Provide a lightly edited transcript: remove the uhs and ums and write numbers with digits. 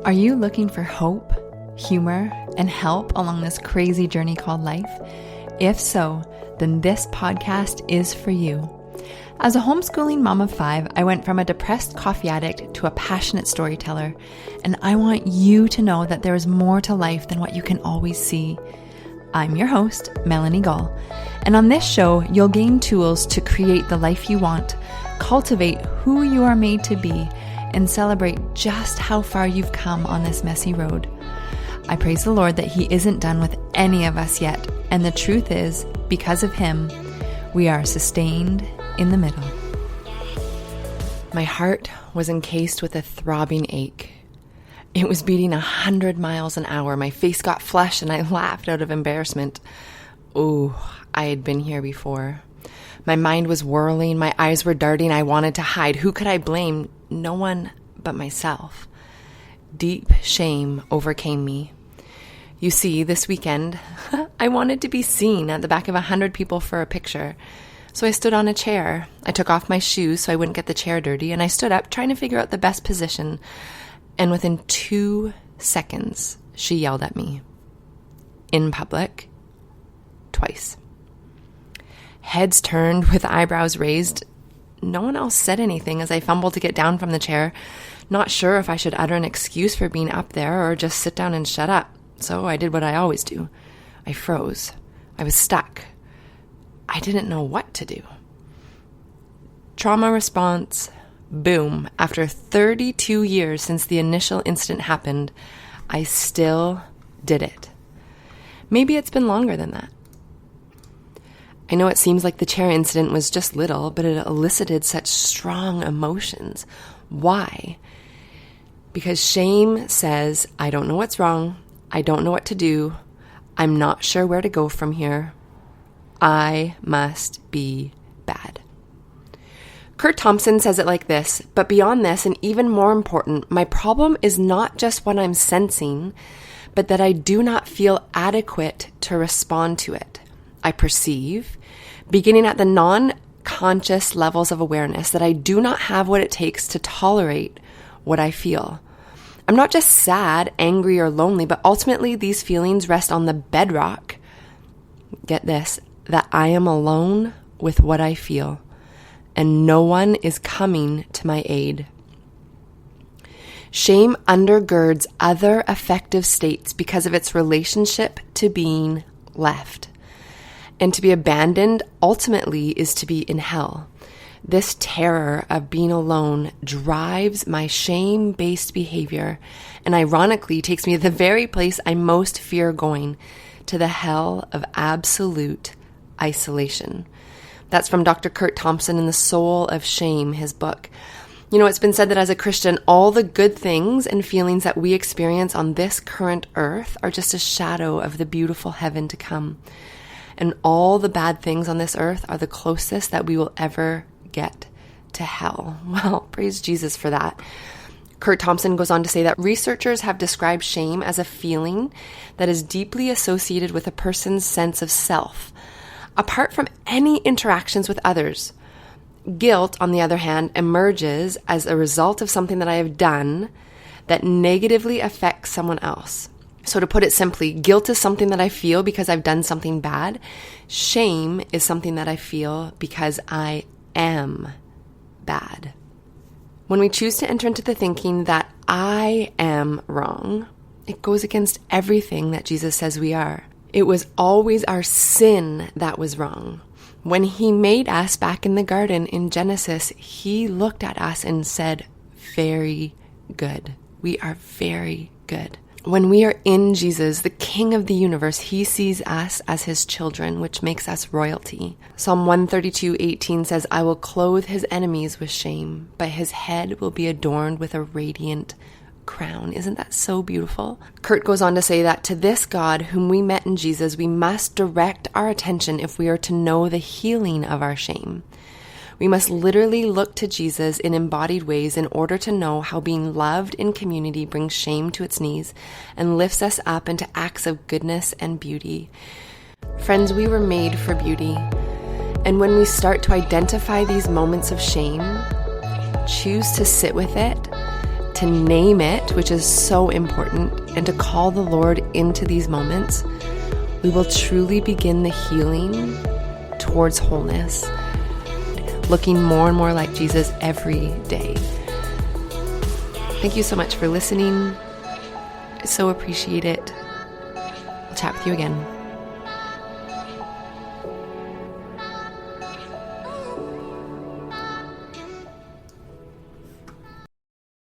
Are you looking for hope, humor, and help along this crazy journey called life? If so, then this podcast is for you. As a homeschooling mom of 5, I went from a depressed coffee addict to a passionate storyteller, and I want you to know that there is more to life than what you can always see. I'm your host, Melanie Gall, and on this show, you'll gain tools to create the life you want, cultivate who you are made to be, and celebrate just how far you've come on this messy road. I praise the Lord that He isn't done with any of us yet, and the truth is, because of Him, we are sustained in the middle. My heart was encased with a throbbing ache. It was beating 100 miles an hour. My face got flushed and I laughed out of embarrassment. Oh, I had been here before. My mind was whirling, my eyes were darting, I wanted to hide. Who could I blame? No one but myself. Deep shame overcame me. You see, this weekend, I wanted to be seen at the back of 100 people for a picture. So I stood on a chair. I took off my shoes so I wouldn't get the chair dirty, and I stood up trying to figure out the best position. And within 2 seconds, she yelled at me. In public. Twice. Heads turned with eyebrows raised. No one else said anything as I fumbled to get down from the chair, not sure if I should utter an excuse for being up there or just sit down and shut up. So I did what I always do. I froze. I was stuck. I didn't know what to do. Trauma response, boom. After 32 years since the initial incident happened, I still did it. Maybe it's been longer than that. I know it seems like the chair incident was just little, but it elicited such strong emotions. Why? Because shame says, I don't know what's wrong. I don't know what to do. I'm not sure where to go from here. I must be bad. Curt Thompson says it like this, but beyond this, and even more important, my problem is not just what I'm sensing, but that I do not feel adequate to respond to it. I perceive, beginning at the non-conscious levels of awareness, that I do not have what it takes to tolerate what I feel. I'm not just sad, angry, or lonely, but ultimately these feelings rest on the bedrock, get this, that I am alone with what I feel, and no one is coming to my aid. Shame undergirds other affective states because of its relationship to being left. And to be abandoned ultimately is to be in hell. This terror of being alone drives my shame-based behavior and ironically takes me to the very place I most fear going, to the hell of absolute isolation. That's from Dr. Curt Thompson in The Soul of Shame, his book. You know, it's been said that as a Christian, all the good things and feelings that we experience on this current earth are just a shadow of the beautiful heaven to come. And all the bad things on this earth are the closest that we will ever get to hell. Well, praise Jesus for that. Curt Thompson goes on to say that researchers have described shame as a feeling that is deeply associated with a person's sense of self, apart from any interactions with others. Guilt, on the other hand, emerges as a result of something that I have done that negatively affects someone else. So to put it simply, guilt is something that I feel because I've done something bad. Shame is something that I feel because I am bad. When we choose to enter into the thinking that I am wrong, it goes against everything that Jesus says we are. It was always our sin that was wrong. When He made us back in the garden in Genesis, He looked at us and said, very good. We are very good. When we are in Jesus, the King of the universe, He sees us as His children, which makes us royalty. Psalm 132:18 says, I will clothe His enemies with shame, but His head will be adorned with a radiant crown. Isn't that so beautiful? Curt goes on to say that to this God whom we met in Jesus, we must direct our attention if we are to know the healing of our shame. We must literally look to Jesus in embodied ways in order to know how being loved in community brings shame to its knees and lifts us up into acts of goodness and beauty. Friends, we were made for beauty. And when we start to identify these moments of shame, choose to sit with it, to name it, which is so important, and to call the Lord into these moments, we will truly begin the healing towards wholeness, looking more and more like Jesus every day. Thank you so much for listening. I so appreciate it. I'll chat with you again.